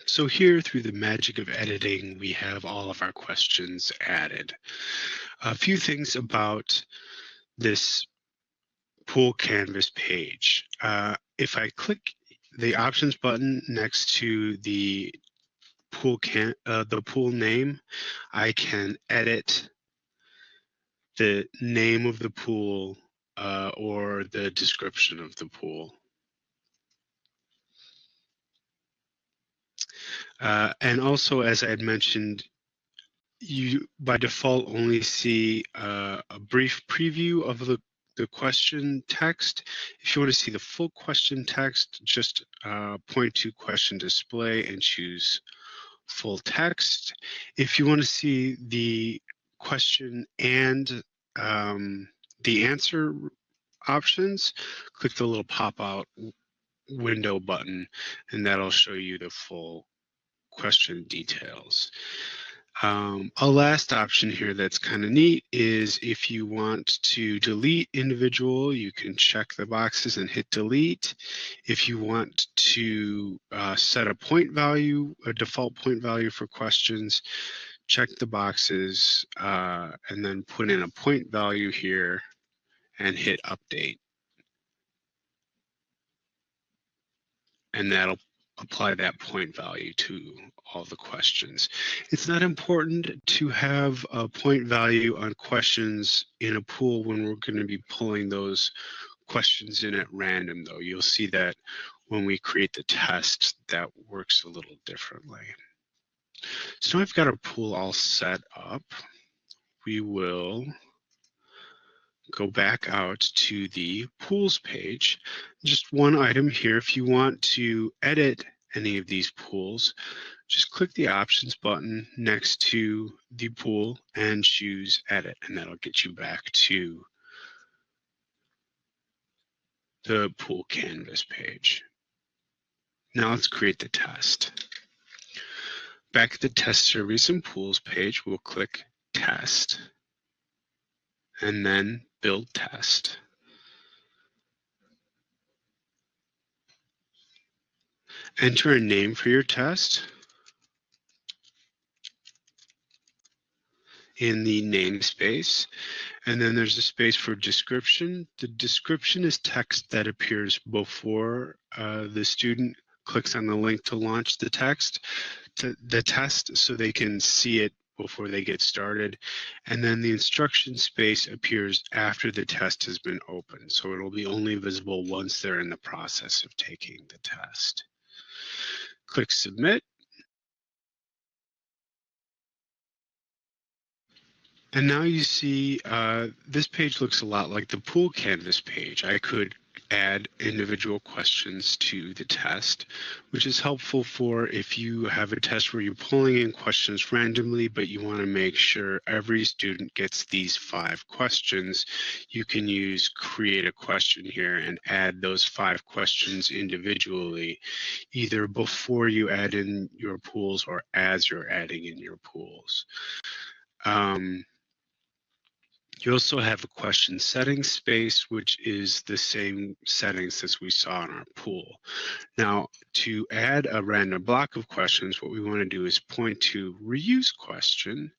So here, through the magic of editing, we have all of our questions added. A few things about this pool canvas page. If I click the options button next to the pool name, I can edit the name of the pool or the description of the pool. And also, as I had mentioned, you by default only see a brief preview of the question text. If you want to see the full question text, just point to question display and choose full text. If you want to see the question and the answer options, click the little pop-out window button, and that'll show you the full question details. A last option here that's kind of neat is if you want to delete individual, you can check the boxes and hit delete. If you want to set a point value, a default point value for questions, check the boxes and then put in a point value here and hit update. And that'll apply that point value to all the questions. It's not important to have a point value on questions in a pool when we're going to be pulling those questions in at random, though. You'll see that when we create the test, that works a little differently. So now I've got our pool all set up. We will go back out to the pools page. Just one item here. If you want to edit any of these pools, just click the options button next to the pool and choose edit, and that'll get you back to the pool canvas page. Now let's create the test. Back at the test surveys and pools page, we'll click test and then build test. Enter a name for your test in the namespace, and then there's a space for description. The description is text that appears before the student clicks on the link to launch the test so they can see it before they get started. And then the instruction space appears after the test has been opened, so it'll be only visible once they're in the process of taking the test. Click submit. And now you see this page looks a lot like the pool canvas page. I could add individual questions to the test, which is helpful for if you have a test where you're pulling in questions randomly, but you want to make sure every student gets these 5 questions. You can use create a question here and add those 5 questions individually, either before you add in your pools or as you're adding in your pools. You also have a question settings space, which is the same settings as we saw in our pool. Now, to add a random block of questions, what we want to do is point to reuse question.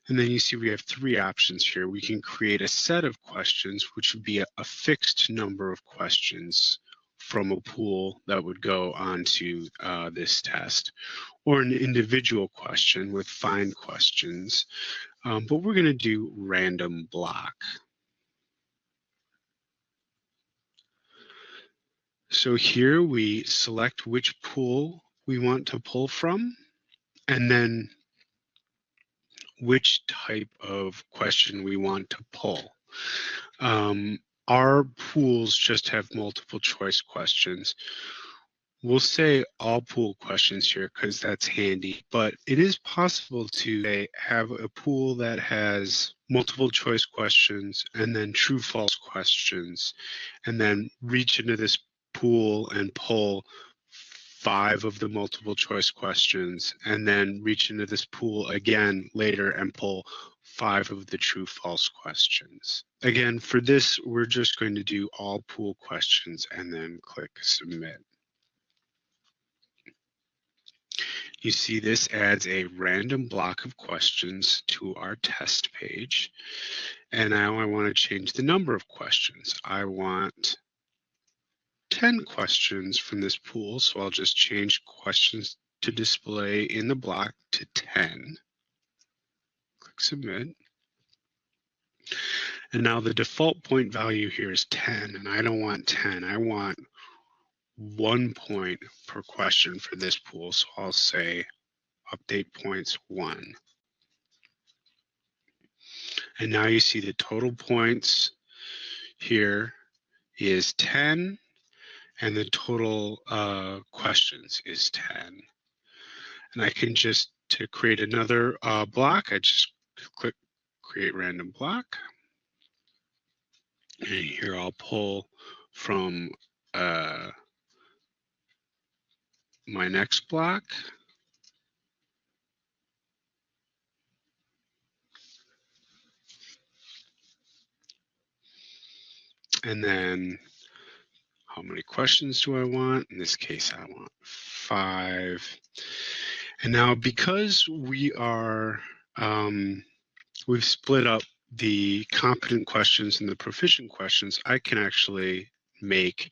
And then you see we have 3 options here. We can create a set of questions, which would be a fixed number of questions from a pool that would go onto this test, or an individual question with find questions. But we're going to do random block. So here we select which pool we want to pull from, and then which type of question we want to pull. Our pools just have multiple choice questions. We'll say all pool questions here because that's handy, but it is possible to have a pool that has multiple choice questions and then true false questions, and then reach into this pool and pull 5 of the multiple choice questions, and then reach into this pool again later and pull 5 of the true false questions. Again, for this, we're just going to do all pool questions and then click submit. You see this adds a random block of questions to our test page. And now I want to change the number of questions. I want 10 questions from this pool, so I'll just change questions to display in the block to 10. Click Submit. And now the default point value here is 10, and I don't want 10. I want 1 point per question for this pool, so I'll say update points 1. And now you see the total points here is 10, and the total questions is 10. And I can just, to create another block, I just click Create Random Block. And here I'll pull from my next block. And then how many questions do I want? In this case, I want 5. And now because we are, we've split up the competent questions and the proficient questions, I can actually make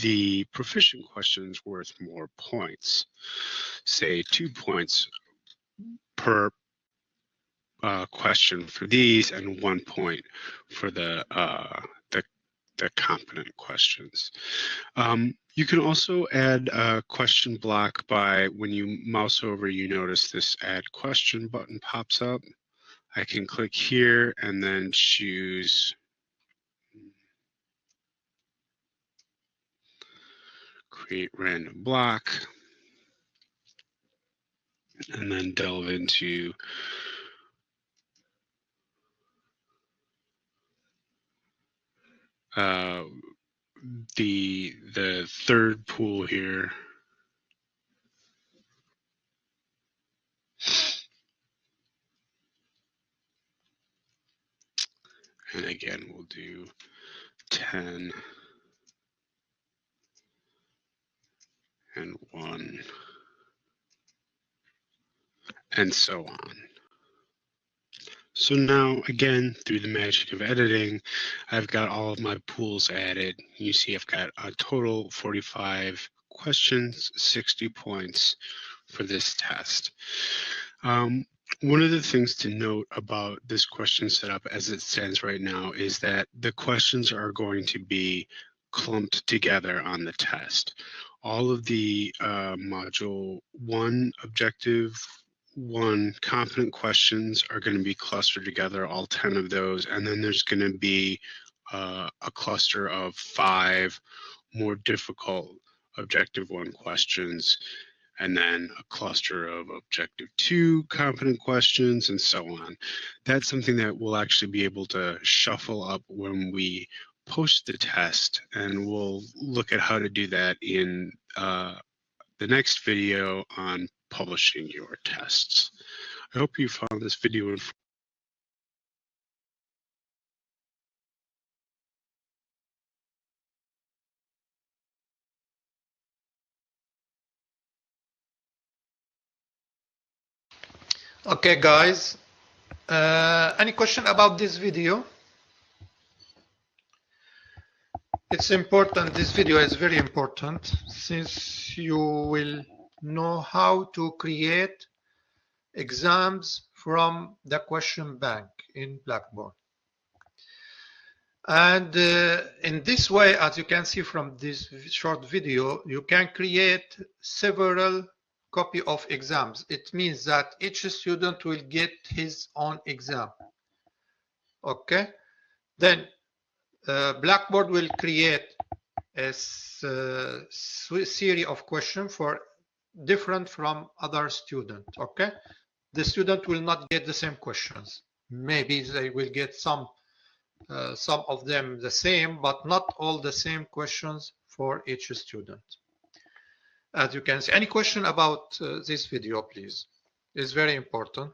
the proficient questions worth more points. Say 2 points per question for these and 1 point for the competent questions. You can also add a question block by, when you mouse over, you notice this Add Question button pops up. I can click here and then choose Create Random Block, and then delve into the third pool here. And again, we'll do 10 and 1 and so on. So now, again, through the magic of editing, I've got all of my pools added. You see I've got a total 45 questions, 60 points for this test. One of the things to note about this question setup as it stands right now is that the questions are going to be clumped together on the test. All of the module 1 objective 1 competent questions are going to be clustered together, all 10 of those, and then there's going to be a cluster of 5 more difficult objective 1 questions, and then a cluster of objective 2 competent questions, and so on. That's something that we'll actually be able to shuffle up when we post the test, and we'll look at how to do that in the next video on publishing your tests. I hope you found this video informative. Okay, guys, any question about this video? It's important. This video is very important since you will know how to create exams from the question bank in Blackboard. And in this way, as you can see from this short video, you can create several copy of exams. It means that each student will get his own exam. Okay, then Blackboard will create a series of questions for different from other students. Okay, the student will not get the same questions. Maybe they will get some of them the same, but not all the same questions for each student. As you can see, any question about this video, please? It's very important.